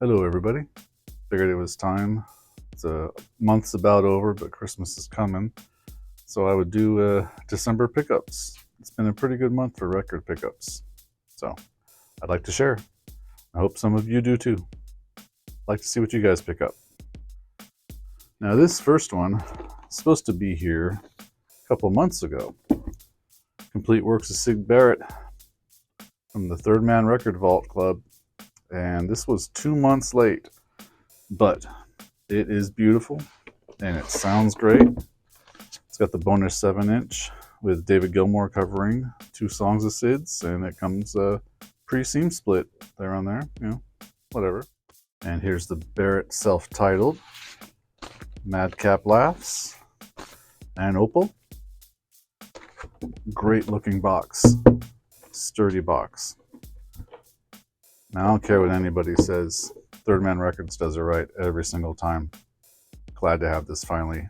Hello, everybody. Figured it was time. It's a month's about over, but Christmas is coming, so I would do December pickups. It's been a pretty good month for record pickups, so I'd like to share. I hope some of you do too. I'd like to see what you guys pick up. Now, this first one is supposed to be here a couple months ago. Complete works of Syd Barrett from the Third Man Record Vault Club, and this was 2 months late, but it is beautiful and it sounds great. It's got the bonus 7-inch with David Gilmour covering 2 songs of Syd's, and it comes pre-seam split there on there, whatever. And here's the Barrett self-titled Madcap Laughs and Opal. Great looking box, sturdy box. Now, I don't care what anybody says, Third Man Records does it right every single time. Glad to have this finally.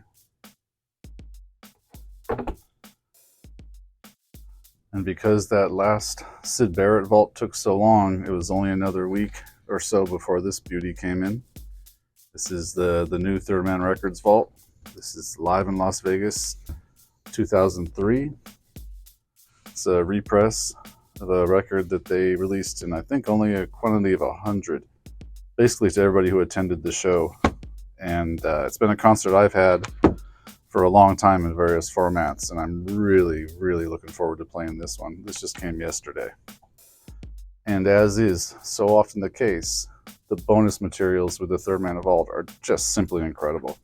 And because that last Syd Barrett vault took so long, it was only another week or so before this beauty came in. This is the new Third Man Records vault. This is live in Las Vegas, 2003. It's a repress of a record that they released in, I think, only a quantity of 100, basically to everybody who attended the show. And it's been a concert I've had for a long time in various formats, and I'm really, really looking forward to playing this one. This just came yesterday. And as is so often the case, the bonus materials with the Third Man Vault are just simply incredible.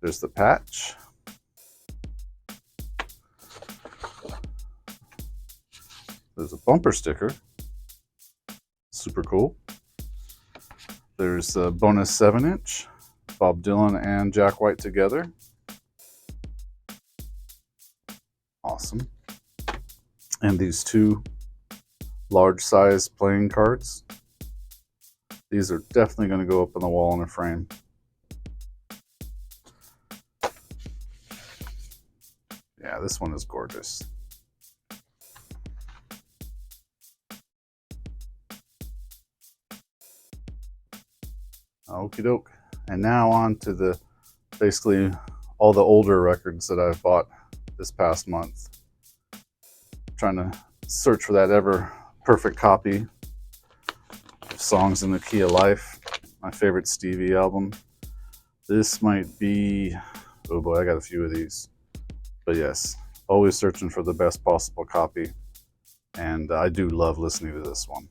There's the patch. There's a bumper sticker. Super cool. There's a bonus 7-inch. Bob Dylan and Jack White together. Awesome. And these 2 large size playing cards. These are definitely going to go up on the wall in a frame. Yeah, this one is gorgeous. Okie doke. And now on to basically all the older records that I've bought this past month. Trying to search for that ever perfect copy of Songs in the Key of Life, my favorite Stevie album. This might be, oh boy, I got a few of these. But yes, always searching for the best possible copy. And I do love listening to this one.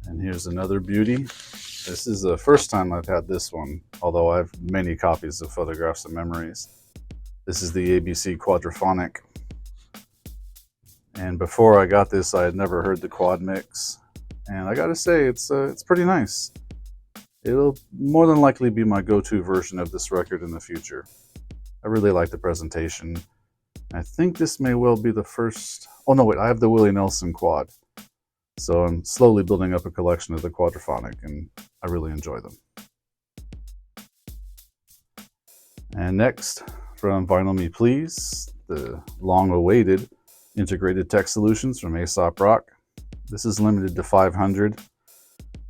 And here's another beauty. This is the first time I've had this one, although I have many copies of Photographs and Memories. This is the ABC Quadraphonic. And before I got this, I had never heard the quad mix. And I gotta say, it's pretty nice. It'll more than likely be my go-to version of this record in the future. I really like the presentation. I think this may well be the first... Oh no, wait, I have the Willie Nelson quad. So I'm slowly building up a collection of the Quadraphonic, and I really enjoy them. And next, from Vinyl Me Please, the long-awaited integrated tech solutions from Aesop Rock. This is limited to 500,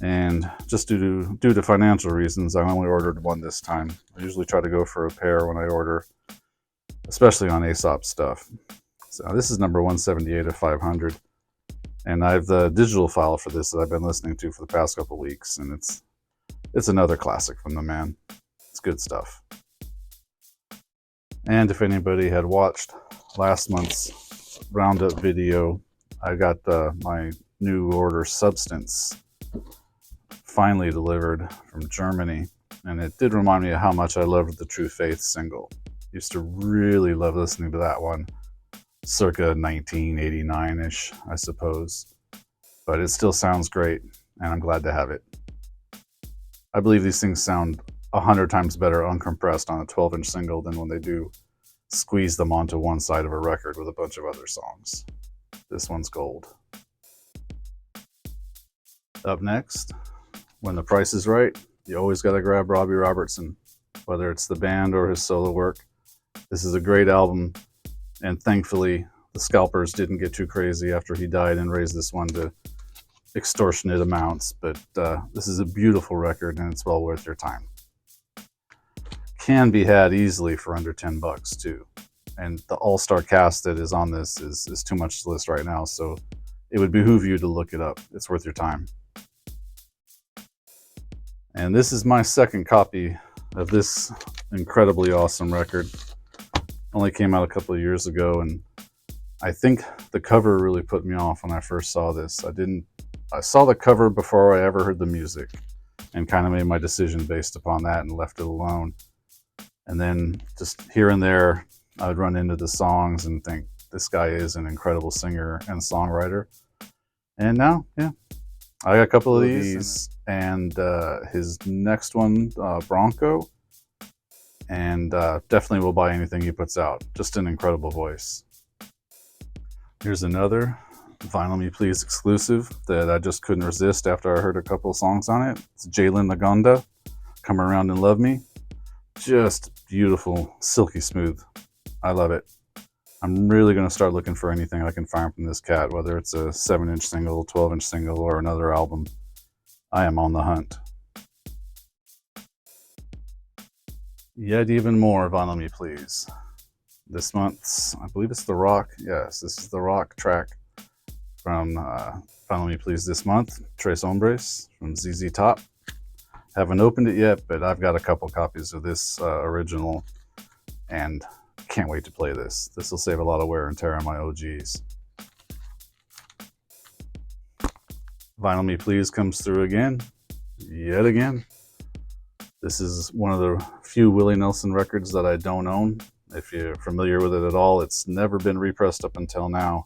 and just due to financial reasons, I only ordered one this time. I usually try to go for a pair when I order, especially on Aesop stuff. So this is number 178 of 500. And I have the digital file for this that I've been listening to for the past couple weeks, and it's another classic from the man. It's good stuff. And if anybody had watched last month's roundup video, I got my new order Substance finally delivered from Germany, and it did remind me of how much I loved the True Faith single. Used to really love listening to that one. Circa 1989-ish, I suppose. But it still sounds great, and I'm glad to have it. I believe these things sound 100 times better uncompressed on a 12-inch single than when they do squeeze them onto one side of a record with a bunch of other songs. This one's gold. Up next, when the price is right, you always got to grab Robbie Robertson, whether it's the band or his solo work. This is a great album. And thankfully, the scalpers didn't get too crazy after he died and raised this one to extortionate amounts, but this is a beautiful record and it's well worth your time. Can be had easily for under 10 bucks too. And the all-star cast that is on this is too much to list right now, so it would behoove you to look it up. It's worth your time. And this is my second copy of this incredibly awesome record. Only came out a couple of years ago, and I think the cover really put me off when I first saw this. I saw the cover before I ever heard the music and kind of made my decision based upon that and left it alone. And then just here and there, I would run into the songs and think, this guy is an incredible singer and songwriter. And now, yeah, I got a couple of these and his next one, Bronco. And definitely will buy anything he puts out. Just an incredible voice. Here's another Vinyl Me Please exclusive that I just couldn't resist after I heard a couple of songs on it. It's Jalen Nagonda, Come Around and Love Me. Just beautiful, silky smooth. I love it. I'm really going to start looking for anything I can find from this cat, whether it's a 7-inch single, 12-inch single, or another album. I am on the hunt. Yet even more Vinyl Me Please. This month's, I believe it's The Rock. Yes, this is The Rock track from Vinyl Me Please this month. Tres Hombres from ZZ Top. Haven't opened it yet, but I've got a couple copies of this original and can't wait to play this. This will save a lot of wear and tear on my OGs. Vinyl Me Please comes through again, yet again. This is one of the few Willie Nelson records that I don't own. If you're familiar with it at all, it's never been repressed up until now.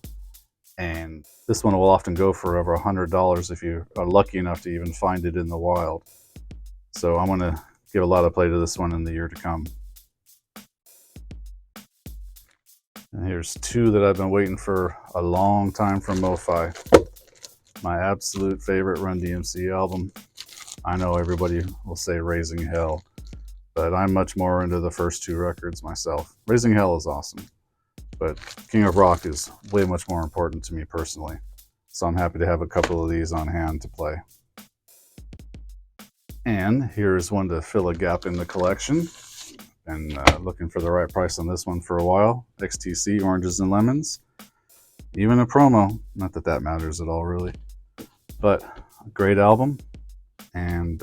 And this one will often go for over $100 if you are lucky enough to even find it in the wild. So I'm going to give a lot of play to this one in the year to come. And here's two that I've been waiting for a long time from Mo-Fi. My absolute favorite Run DMC album. I know everybody will say Raising Hell, but I'm much more into the first two records myself. Raising Hell is awesome, but King of Rock is way much more important to me personally. So I'm happy to have a couple of these on hand to play. And here's one to fill a gap in the collection. Been looking for the right price on this one for a while. XTC Oranges and Lemons. Even a promo. Not that that matters at all, really. But a great album. And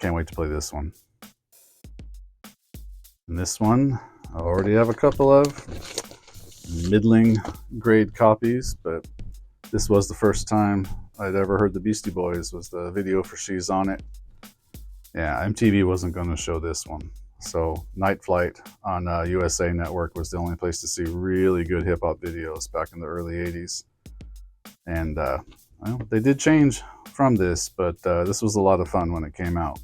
can't wait to play this one. And this one, I already have a couple of middling grade copies, but this was the first time I'd ever heard the Beastie Boys, was the video for She's On It. Yeah, MTV wasn't going to show this one. So Night Flight on USA Network was the only place to see really good hip-hop videos back in the early 80s. And well, they did change from this, but this was a lot of fun when it came out.